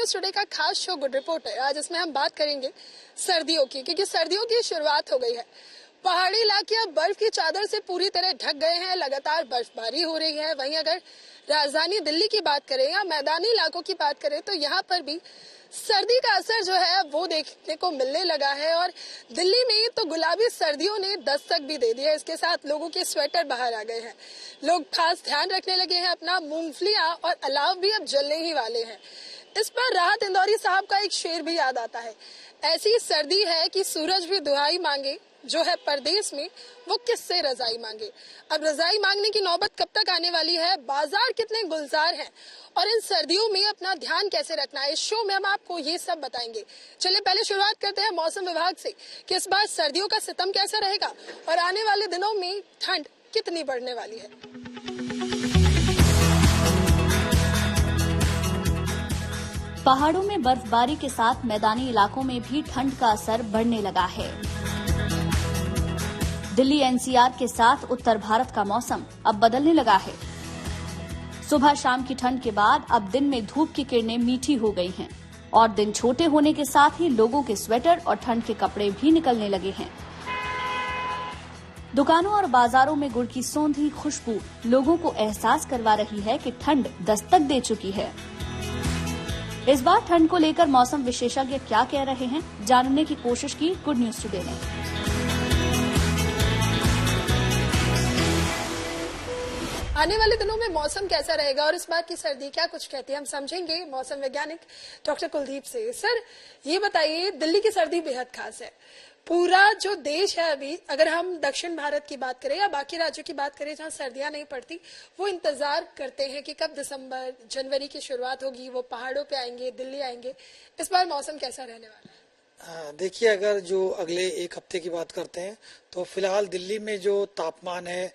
News today का खास show good report है। आज इसमें हम बात करेंगे सर्दियों की, क्योंकि सर्दियों की शुरुआत हो गई है। पहाड़ी इलाके अब बर्फ की चादर से पूरी तरह ढक गए हैं। लगातार बर्फबारी हो रही है। वहीं अगर राजधानी दिल्ली की बात करें या मैदानी इलाकों की बात करें तो यहाँ पर भी सर्दी का असर जो है वो देखने को मिलने लगा है। और दिल्ली में तो गुलाबी सर्दियों ने दस्तक भी दे दी है। इसके साथ लोगों के स्वेटर बाहर आ गए हैं। लोग खास ध्यान रखने लगे हैं अपना। मूंगफलियां और अलाव भी अब जलने ही वाले हैं। इस पर राहत इंदौरी साहब का एक शेर भी याद आता है। ऐसी सर्दी है कि सूरज भी दुहाई मांगे, जो है परदेश में वो किससे रजाई मांगे। अब रजाई मांगने की नौबत कब तक आने वाली है? बाजार कितने गुलजार हैं और इन सर्दियों में अपना ध्यान कैसे रखना है, इस शो में हम आपको ये सब बताएंगे। चलिए पहले शुरुआत करते हैं मौसम विभाग से कि इस बार सर्दियों का सितम कैसा रहेगा और आने वाले दिनों में ठंड कितनी बढ़ने वाली है। पहाड़ों में बर्फबारी के साथ मैदानी इलाकों में भी ठंड का असर बढ़ने लगा है। दिल्ली एनसीआर के साथ उत्तर भारत का मौसम अब बदलने लगा है। सुबह शाम की ठंड के बाद अब दिन में धूप की किरणें मीठी हो गई हैं और दिन छोटे होने के साथ ही लोगों के स्वेटर और ठंड के कपड़े भी निकलने लगे हैं। दुकानों और बाजारों में गुड़ की सौंधी खुशबू लोगों को एहसास करवा रही है कि ठंड दस्तक दे चुकी है। इस बार ठंड को लेकर मौसम विशेषज्ञ क्या कह रहे हैं, जानने की कोशिश की गुड न्यूज टुडे ने। आने वाले दिनों में मौसम कैसा रहेगा और इस बार की सर्दी क्या कुछ कहती है, हम समझेंगे मौसम वैज्ञानिक डॉक्टर कुलदीप से। सर ये बताइए, दिल्ली की सर्दी बेहद खास है। पूरा जो देश है अभी, अगर हम दक्षिण भारत की बात करें या बाकी राज्यों की बात करें जहाँ सर्दियां नहीं पड़ती, वो इंतजार करते हैं कि कब दिसंबर जनवरी की शुरुआत होगी, वो पहाड़ों पे आएंगे, दिल्ली आएंगे। इस बार मौसम कैसा रहने वाला है? देखिए, अगर जो अगले एक हफ्ते की बात करते हैं तो फिलहाल दिल्ली में जो तापमान है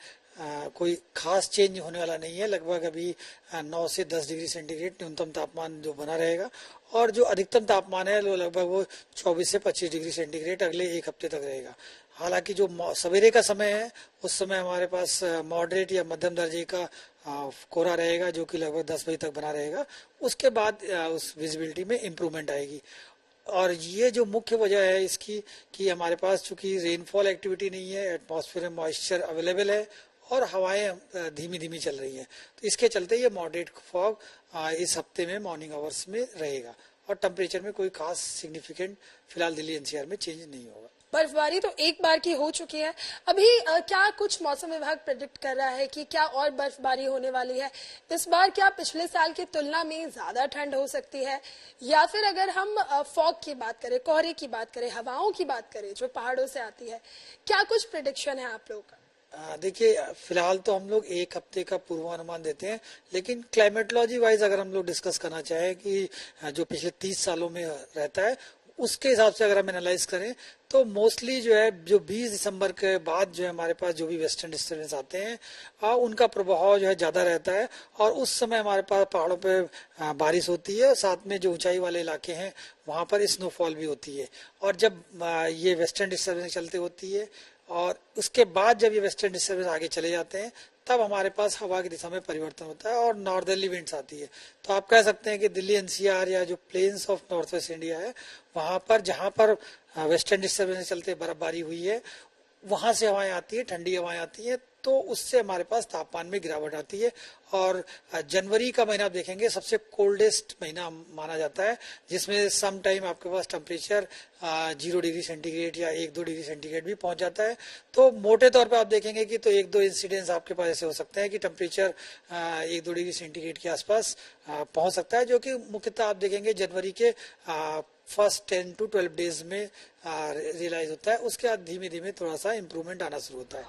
कोई खास चेंज होने वाला नहीं है। लगभग अभी 9 से 10 डिग्री सेंटीग्रेड न्यूनतम तापमान जो बना रहेगा और जो अधिकतम तापमान है वो लगभग वो 24 से 25 डिग्री सेंटीग्रेड अगले एक हफ्ते तक रहेगा। हालांकि जो सवेरे का समय है उस समय हमारे पास मॉडरेट या मध्यम दर्जे का कोहरा रहेगा जो कि लगभग 10 बजे तक बना रहेगा। उसके बाद उस विजिबिलिटी में इम्प्रूवमेंट आएगी। और ये जो मुख्य वजह है इसकी कि हमारे पास चूंकि रेनफॉल एक्टिविटी नहीं है, एटमॉस्फेयर में मॉइस्चर अवेलेबल है और हवाएं धीमी धीमी चल रही हैं, तो इसके चलते ये मॉडरेट फॉग इस हफ्ते में मॉर्निंग आवर्स में रहेगा और टेम्परेचर में कोई खास सिग्निफिकेंट फिलहाल दिल्ली एनसीआर में चेंज नहीं होगा। बर्फबारी तो एक बार की हो चुकी है। अभी क्या कुछ मौसम विभाग प्रेडिक्ट कर रहा है कि क्या और बर्फबारी होने वाली है इस बार? क्या पिछले साल की तुलना में ज्यादा ठंड हो सकती है, या फिर अगर हम फॉग की बात करें, कोहरे की बात करें, हवाओं की बात करें जो पहाड़ों से आती है, क्या कुछ प्रेडिक्शन है आप लोगों का? देखिए, फिलहाल तो हम लोग एक हफ्ते का पूर्वानुमान देते हैं, लेकिन क्लाइमेटोलॉजी वाइज अगर हम लोग डिस्कस करना चाहें कि जो पिछले 30 सालों में रहता है उसके हिसाब से अगर हम एनालाइज करें तो मोस्टली जो है जो 20 दिसंबर के बाद जो है हमारे पास जो भी वेस्टर्न डिस्टर्बेंस आते हैं उनका प्रभाव जो है ज्यादा रहता है और उस समय हमारे पास पहाड़ों पे बारिश होती है। साथ में जो ऊंचाई वाले इलाके हैं वहां पर स्नोफॉल भी होती है। और जब ये वेस्टर्न डिस्टर्बेंस चलते होती है और उसके बाद जब ये वेस्टर्न डिस्टर्बेंस आगे चले जाते हैं तब हमारे पास हवा की दिशा में परिवर्तन होता है और नॉर्दर्ली विंड्स आती है। तो आप कह सकते हैं कि दिल्ली एनसीआर या जो plains of north west India है वहां पर जहां पर वेस्टर्न डिस्टर्बेंस चलते बर्फबारी हुई है वहां से हवाएं आती है, ठंडी हवाएं आती है, तो उससे हमारे पास तापमान में गिरावट आती है। और जनवरी का महीना आप देखेंगे सबसे कोल्डेस्ट महीना माना जाता है, जिसमें सम टाइम आपके पास टेम्परेचर 0 डिग्री सेंटीग्रेड या 1-2 डिग्री सेंटीग्रेड भी पहुंच जाता है। तो मोटे तौर पे आप देखेंगे कि तो 1-2 इंसिडेंट्स आपके पास ऐसे हो सकते हैं कि टेम्परेचर 1-2 डिग्री सेंटीग्रेड के आसपास पहुंच सकता है, जो कि मुख्यतः आप देखेंगे जनवरी के फर्स्ट 10 to 12 डेज में रियलाइज होता है। उसके बाद धीमे धीमे थोड़ा सा इम्प्रूवमेंट आना शुरू होता है।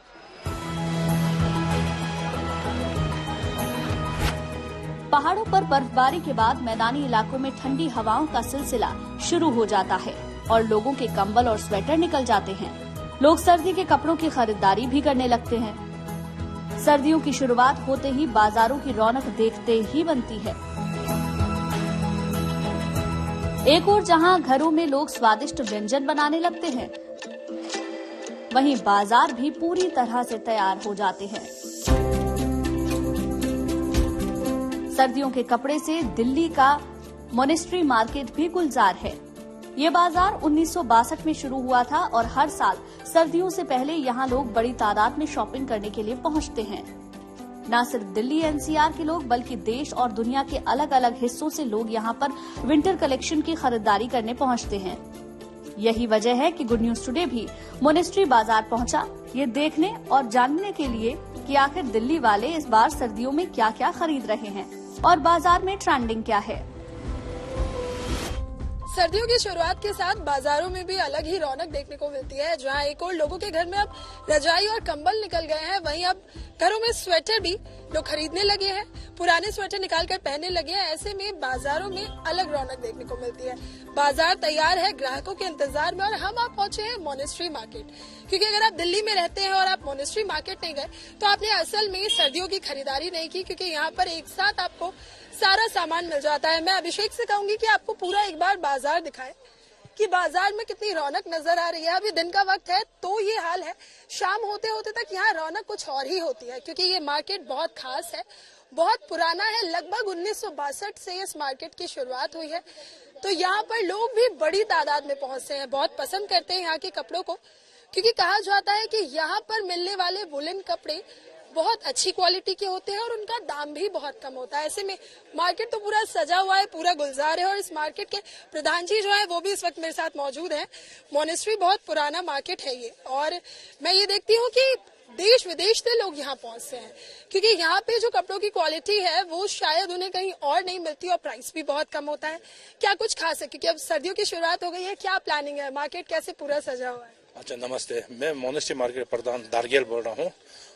पहाड़ों पर बर्फबारी के बाद मैदानी इलाकों में ठंडी हवाओं का सिलसिला शुरू हो जाता है और लोगों के कंबल और स्वेटर निकल जाते हैं। लोग सर्दी के कपड़ों की खरीदारी भी करने लगते हैं। सर्दियों की शुरुआत होते ही बाजारों की रौनक देखते ही बनती है। एक ओर जहां घरों में लोग स्वादिष्ट व्यंजन बनाने लगते हैं, वहीं बाजार भी पूरी तरह से तैयार हो जाते हैं। सर्दियों के कपड़े से दिल्ली का मोनेस्ट्री मार्केट भी गुलजार है। ये बाजार 1962 में शुरू हुआ था और हर साल सर्दियों से पहले यहाँ लोग बड़ी तादाद में शॉपिंग करने के लिए पहुँचते हैं। न सिर्फ दिल्ली एनसीआर के लोग बल्कि देश और दुनिया के अलग अलग हिस्सों से लोग यहाँ पर विंटर कलेक्शन की खरीदारी करने पहुँचते हैं। यही वजह है कि गुड न्यूज टुडे भी मोनेस्ट्री बाजार पहुंचा, ये देखने और जानने के लिए कि आखिर दिल्ली वाले इस बार सर्दियों में क्या क्या खरीद रहे हैं और बाजार में ट्रेंडिंग क्या है। सर्दियों की शुरुआत के साथ बाजारों में भी अलग ही रौनक देखने को मिलती है। जहां एक और लोगों के घर में अब रजाई और कंबल निकल गए हैं, वहीं अब घरों में स्वेटर भी लोग खरीदने लगे हैं, पुराने स्वेटर निकालकर पहनने लगे हैं। ऐसे में बाजारों में अलग रौनक देखने को मिलती है। बाजार तैयार है ग्राहकों के इंतजार में और हम आप पहुंचे हैं मोनेस्ट्री मार्केट, क्योंकि अगर आप दिल्ली में रहते हैं और आप मोनेस्ट्री मार्केट नहीं गए तो आपने असल में सर्दियों की खरीदारी नहीं की, क्योंकि यहाँ पर एक साथ आपको सारा सामान मिल जाता है। मैं अभिषेक से कहूंगी कि आपको पूरा एक बार बाजार दिखाए कि बाजार में कितनी रौनक नजर आ रही है। अभी दिन का वक्त है तो ये हाल है, शाम होते होते तक यहाँ रौनक कुछ और ही होती है, क्योंकि ये मार्केट बहुत खास है, बहुत पुराना है। लगभग 1962 से इस मार्केट की शुरुआत हुई है। तो यहाँ पर लोग भी बड़ी तादाद में पहुंचते हैं, बहुत पसंद करते हैं यहाँ के कपड़ों को, क्योंकि कहा जाता है कि यहाँ पर मिलने वाले वुलन कपड़े बहुत अच्छी क्वालिटी के होते हैं और उनका दाम भी बहुत कम होता है। ऐसे में मार्केट तो पूरा सजा हुआ है, पूरा गुलजार है और इस मार्केट के प्रधान जी जो है वो भी इस वक्त मेरे साथ मौजूद हैं। मोनेस्ट्री बहुत पुराना मार्केट है ये, और मैं ये देखती हूँ कि देश विदेश से लोग यहाँ पहुँचते हैं, क्योंकि यहाँ पे जो कपड़ों की क्वालिटी है वो शायद उन्हें कहीं और नहीं मिलती और प्राइस भी बहुत कम होता है। क्या कुछ खास है, क्योंकि अब सर्दियों की शुरुआत हो गई है, क्या प्लानिंग है, मार्केट कैसे पूरा सजा हुआ है? अच्छा, नमस्ते, मैं मोनेस्ट्री मार्केट प्रधान दारगेल बोल रहा हूँ।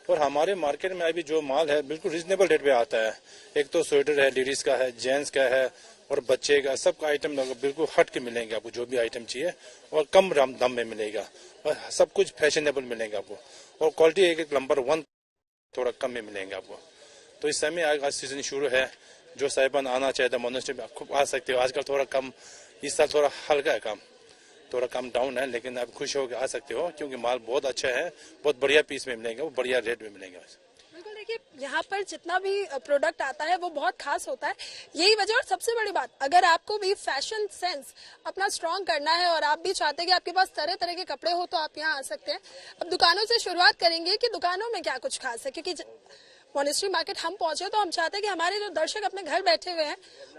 और हमारे मार्केट में अभी जो माल है बिल्कुल रीजनेबल रेट पे आता है। एक तो स्वेटर है, लेडीज का है, जेंट्स का है और बच्चे का, सबका आइटम बिल्कुल हट के मिलेंगे आपको, जो भी आइटम चाहिए, और कम दाम में मिलेगा और सब कुछ फैशनेबल मिलेगा आपको, और क्वालिटी एक नंबर 1 थोड़ा कम में मिलेंगे आपको। तो इस समय आज सीजन शुरू है, जो साहिबान आना चाहते हैं मोनेस्ट्री में खूब आ सकते हो। आजकल थोड़ा कम, इस साल थोड़ा हल्का है काम, थोड़ा कम डाउन है, लेकिन आप खुश होकर आ सकते हो, क्योंकि माल बहुत अच्छा है, बहुत बढ़िया पीस में मिलेंगे, वो बढ़िया रेट में मिलेंगे। बिल्कुल, देखिए यहाँ पर जितना भी प्रोडक्ट आता है वो बहुत खास होता है, यही वजह। और सबसे बड़ी बात, अगर आपको भी फैशन सेंस अपना स्ट्रॉन्ग करना है और आप भी चाहते हैं कि आपके पास तरह तरह के कपड़े हो, तो आप यहाँ आ सकते हैं। अब दुकानों से शुरुआत करेंगे कि दुकानों में क्या कुछ खास है, क्योंकि मोनेस्ट्री मार्केट हम पहुंचे तो हम चाहते हैं कि हमारे जो दर्शक अपने घर बैठे हुए हैं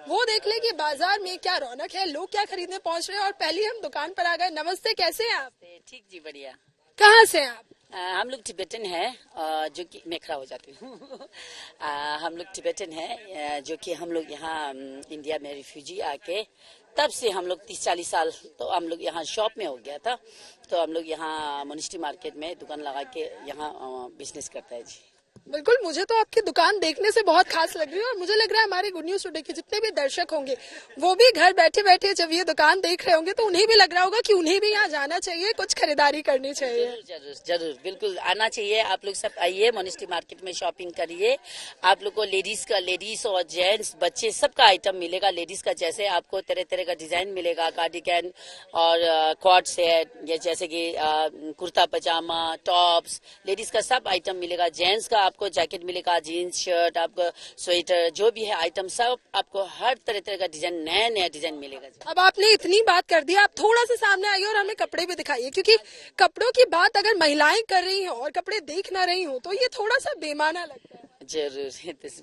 वो देख ले कि बाजार में क्या रौनक है, लोग क्या खरीदने पहुंच रहे हैं। और पहले हम दुकान पर आ गए। नमस्ते, कैसे हैं आप? ठीक जी, बढ़िया। कहाँ से हैं आप? हम लोग टिबेटन है, जो कि मैं खड़ा हो जाती हूँ। हम लोग टिबेटन है, जो कि हम लोग यहाँ इंडिया में रिफ्यूजी आके तब से हम लोग 30-40 साल तो हम लोग यहाँ शॉप में हो गया था, तो हम लोग यहाँ मोनेस्ट्री मार्केट में दुकान लगा के यहाँ बिजनेस करता है जी। बिल्कुल, मुझे तो आपकी दुकान देखने से बहुत खास लग रही है और मुझे लग रहा है हमारे गुड न्यूज टुडे के जितने भी दर्शक होंगे वो भी घर बैठे बैठे जब ये दुकान देख रहे होंगे तो उन्हें भी लग रहा होगा कि उन्हें भी यहाँ जाना चाहिए, कुछ खरीदारी करनी चाहिए। जरूर जरूर जरूर, बिल्कुल आना चाहिए। आप लोग सब आइए, मोनेस्ट्री मार्केट में शॉपिंग करिए। आप लोग को लेडीज और जेंट्स बच्चे सबका आइटम मिलेगा। लेडीज का जैसे आपको तरह तरह का डिजाइन मिलेगा, कार्डिगन और कॉर्ड सेट, या जैसे कि कुर्ता पजामा, टॉप्स, लेडीज का सब आइटम मिलेगा। जेंट्स का आपको जैकेट मिलेगा, जीन्स, शर्ट, आपको स्वेटर, जो भी है आइटम सब आपको हर तरह तरह का डिजाइन, नया नया डिजाइन मिलेगा। अब आपने इतनी बात कर दी, आप थोड़ा सा सामने आइए और हमें कपड़े भी दिखाइए, क्योंकि कपड़ों की बात अगर महिलाएं कर रही हो और कपड़े देख ना रही हो तो ये थोड़ा सा बेमाना लगता है। जरूर,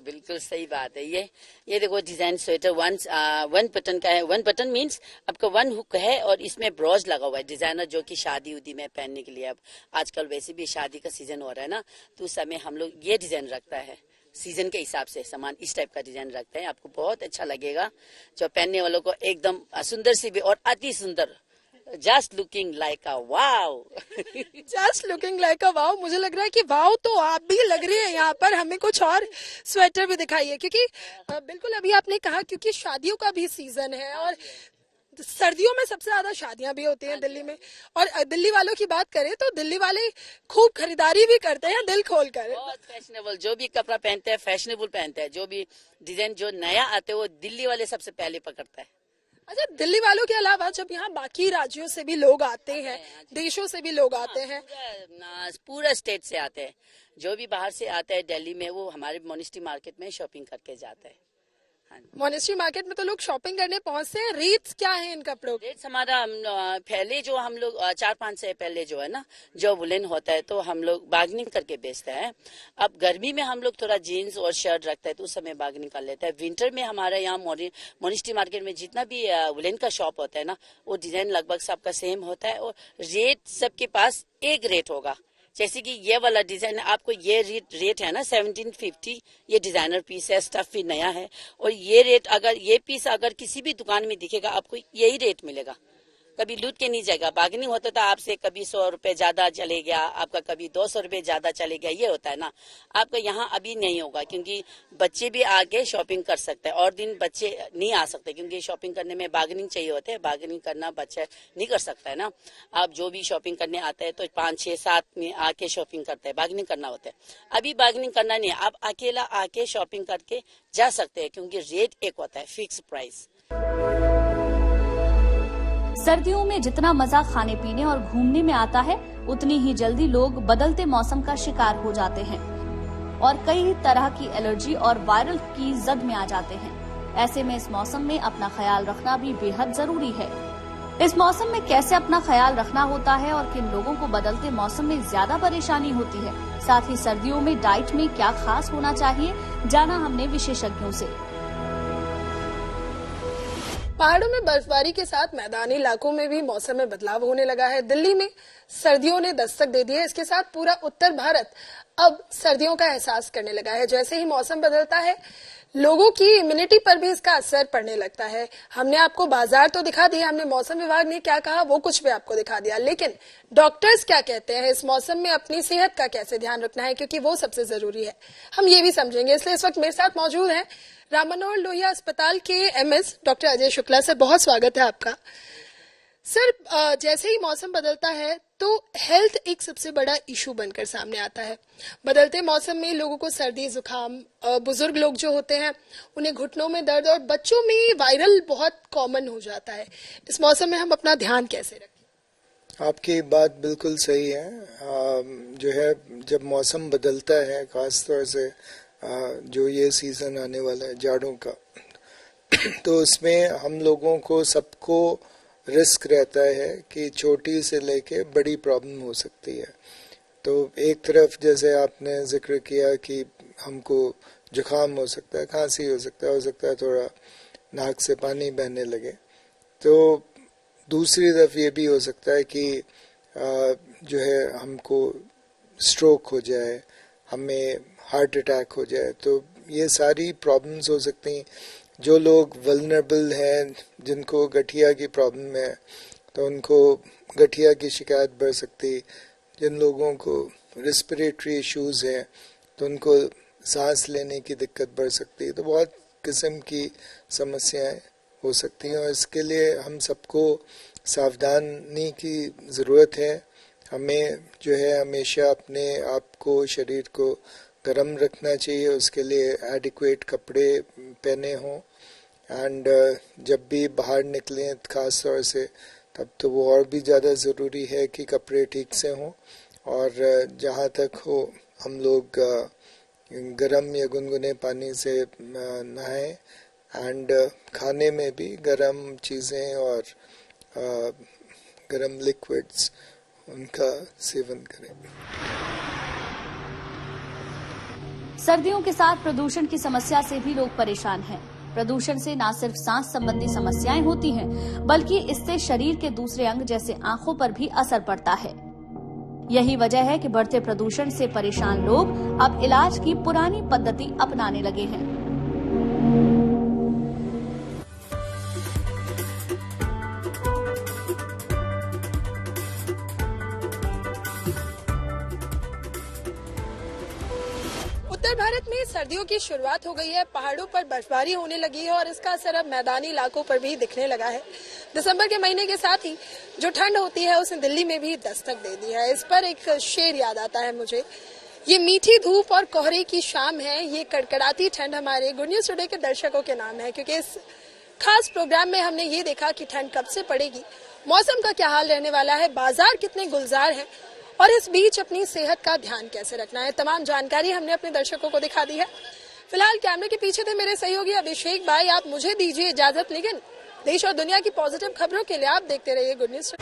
बिल्कुल सही बात है। ये देखो डिजाइन स्वेटर वन बटन का है। वन बटन मीन्स आपका वन हुक है और इसमें ब्रॉज लगा हुआ है डिजाइनर, जो कि शादी उदी में पहनने के लिए। अब आजकल वैसे भी शादी का सीजन हो रहा है ना, तो उस समय हम लोग ये डिजाइन रखता है, सीजन के हिसाब से सामान इस टाइप का डिजाइन रखते हैं। आपको बहुत अच्छा लगेगा, जो पहनने वालों को एकदम सुंदर सी भी और अति सुंदर, just looking like a wow. Just looking like a wow. मुझे लग रहा है कि वाव तो आप भी लग रही है यहाँ पर। हमें कुछ और स्वेटर भी दिखाइए, क्योंकि बिल्कुल अभी आपने कहा क्योंकि शादियों का भी सीजन है और सर्दियों में सबसे ज्यादा शादियां भी होती हैं दिल्ली में। और दिल्ली वालों की बात करें तो दिल्ली वाले खूब खरीदारी भी करते हैं दिल खोलकर। बहुत फैशनेबल, जो भी कपड़ा पहनते हैं फैशनेबल पहनते हैं, जो भी डिजाइन जो नया आते हैं वो दिल्ली वाले सबसे पहले पकड़ता है। अच्छा, दिल्ली वालों के अलावा जब यहाँ बाकी राज्यों से भी लोग आते हैं, देशों से भी लोग आते हैं, पूरा स्टेट से आते हैं, जो भी बाहर से आते हैं दिल्ली में, वो हमारे मोनेस्ट्री मार्केट में शॉपिंग करके जाते हैं। मोनेस्ट्री मार्केट में तो लोग शॉपिंग करने पहुंचते हैं। रेट्स क्या है इन कपड़ों के? रेट्स हमारा पहले जो हम लोग 4-5 से पहले जो है ना, जो वुलन होता है तो हम लोग बार्गेनिंग करके बेचते हैं। अब गर्मी में हम लोग थोड़ा जीन्स और शर्ट रखते हैं तो उस समय बार्गेनिंग कर लेते हैं। विंटर में हमारे यहाँ मोनेस्ट्री मार्केट में जितना भी वुलन का शॉप होता है ना, वो डिजाइन लगभग सबका सेम होता है और रेट सबके पास एक रेट होगा। जैसे कि ये वाला डिजाइन आपको ये रेट है ना 1750, ये डिजाइनर पीस है, स्टफ भी नया है। और ये रेट अगर ये पीस अगर किसी भी दुकान में दिखेगा आपको यही रेट मिलेगा, कभी लूट के नहीं जाएगा। बार्गेनिंग होता था आपसे, कभी 100 रुपए ज्यादा चले गया आपका, कभी 200 रुपए ज्यादा चले गया, ये होता है ना। आपका यहाँ अभी नहीं होगा क्योंकि बच्चे भी आके शॉपिंग कर सकते हैं और दिन बच्चे नहीं आ सकते क्योंकि शॉपिंग करने में बार्गेनिंग चाहिए होते हैं। बार्गेनिंग करना बच्चा नहीं कर सकता है ना। आप जो भी शॉपिंग करने आते हैं तो 5, 6, 7 में आके शॉपिंग करते हैं, बार्गेनिंग करना होता है। अभी बार्गेनिंग करना नहीं है, आप अकेला आके शॉपिंग करके जा सकते हैं क्योंकि रेट एक होता है, फिक्स प्राइस। सर्दियों में जितना मजा खाने पीने और घूमने में आता है, उतनी ही जल्दी लोग बदलते मौसम का शिकार हो जाते हैं और कई तरह की एलर्जी और वायरल की जद में आ जाते हैं। ऐसे में इस मौसम में अपना ख्याल रखना भी बेहद जरूरी है। इस मौसम में कैसे अपना ख्याल रखना होता है और किन लोगों को बदलते मौसम में ज्यादा परेशानी होती है, साथ ही सर्दियों में डाइट में क्या खास होना चाहिए, जाना हमने विशेषज्ञों से। पहाड़ों में बर्फबारी के साथ मैदानी इलाकों में भी मौसम में बदलाव होने लगा है। दिल्ली में सर्दियों ने दस्तक दे दी है। इसके साथ पूरा उत्तर भारत अब सर्दियों का एहसास करने लगा है। जैसे ही मौसम बदलता है, लोगों की इम्यूनिटी पर भी इसका असर पड़ने लगता है। हमने आपको बाजार तो दिखा दिया, हमने मौसम विभाग ने क्या कहा वो कुछ भी आपको दिखा दिया, लेकिन डॉक्टर्स क्या कहते हैं, इस मौसम में अपनी सेहत का कैसे ध्यान रखना है, क्योंकि वो सबसे जरूरी है, हम ये भी समझेंगे। इसलिए इस वक्त मेरे साथ मौजूद हैं राम मनोहर लोहिया अस्पताल के MS doctor Ajay Shukla. Sir, बहुत स्वागत है आपका। सर, जैसे ही मौसम बदलता है तो हेल्थ एक सबसे बड़ा इशू बनकर सामने आता है। बदलते मौसम में लोगों को सर्दी जुकाम, बुजुर्ग लोग जो होते हैं उन्हें घुटनों में दर्द और बच्चों में वायरल बहुत कॉमन हो जाता है। इस मौसम में हम अपना ध्यान कैसे रखें? आपकी बात बिल्कुल सही है। जो है जब मौसम बदलता है, खासतौर से जो ये सीजन आने वाला है जाड़ों का, तो उसमें हम लोगों को सबको रिस्क रहता है कि छोटी से लेके बड़ी प्रॉब्लम हो सकती है। तो एक तरफ जैसे आपने जिक्र किया कि हमको जुकाम हो सकता है, खांसी हो सकता है थोड़ा नाक से पानी बहने लगे। तो दूसरी तरफ ये भी हो सकता है कि जो है हमको स्ट्रोक हो जाए, हमें हार्ट अटैक हो जाए। तो ये सारी प्रॉब्लम्स हो सकती हैं। जो लोग वल्नरेबल हैं, जिनको गठिया की प्रॉब्लम है, तो उनको गठिया की शिकायत बढ़ सकती। जिन लोगों को रेस्पिरेटरी इश्यूज हैं तो उनको सांस लेने की दिक्कत बढ़ सकती है। तो बहुत किस्म की समस्याएं हो सकती हैं और इसके लिए हम सबको सावधानी की ज़रूरत है। हमें जो है हमेशा अपने आप को, शरीर को गर्म रखना चाहिए, उसके लिए एडिक्वेट कपड़े पहने हों। एंड जब भी बाहर निकलें खास तौर से, तब तो वो और भी ज़्यादा ज़रूरी है कि कपड़े ठीक से हों। और जहाँ तक हो हम लोग गर्म या गुनगुने पानी से नहाएं। एंड खाने में भी गर्म चीज़ें और गर्म लिक्विड्स उनका सेवन करें। सर्दियों के साथ प्रदूषण की समस्या से भी लोग परेशान हैं। प्रदूषण से न सिर्फ सांस संबंधी समस्याएं होती हैं, बल्कि इससे शरीर के दूसरे अंग जैसे आंखों पर भी असर पड़ता है। यही वजह है कि बढ़ते प्रदूषण से परेशान लोग अब इलाज की पुरानी पद्धति अपनाने लगे हैं। उत्तर भारत में सर्दियों की शुरुआत हो गई है। पहाड़ों पर बर्फबारी होने लगी है और इसका असर अब मैदानी इलाकों पर भी दिखने लगा है। दिसंबर के महीने के साथ ही जो ठंड होती है उसने दिल्ली में भी दस्तक दे दी है। इस पर एक शेर याद आता है मुझे, ये मीठी धूप और कोहरे की शाम है, ये कड़कड़ाती ठंड हमारे गुड न्यूज टुडे के दर्शकों के नाम है। क्योंकि इस खास प्रोग्राम में हमने ये देखा कि ठंड कब से पड़ेगी, मौसम का क्या हाल रहने वाला है, बाजार कितने गुलजार हैं और इस बीच अपनी सेहत का ध्यान कैसे रखना है, तमाम जानकारी हमने अपने दर्शकों को दिखा दी है। फिलहाल कैमरे के पीछे थे मेरे सहयोगी अभिषेक भाई। आप मुझे दीजिए इजाजत, लेकिन देश और दुनिया की पॉजिटिव खबरों के लिए आप देखते रहिए गुड न्यूज।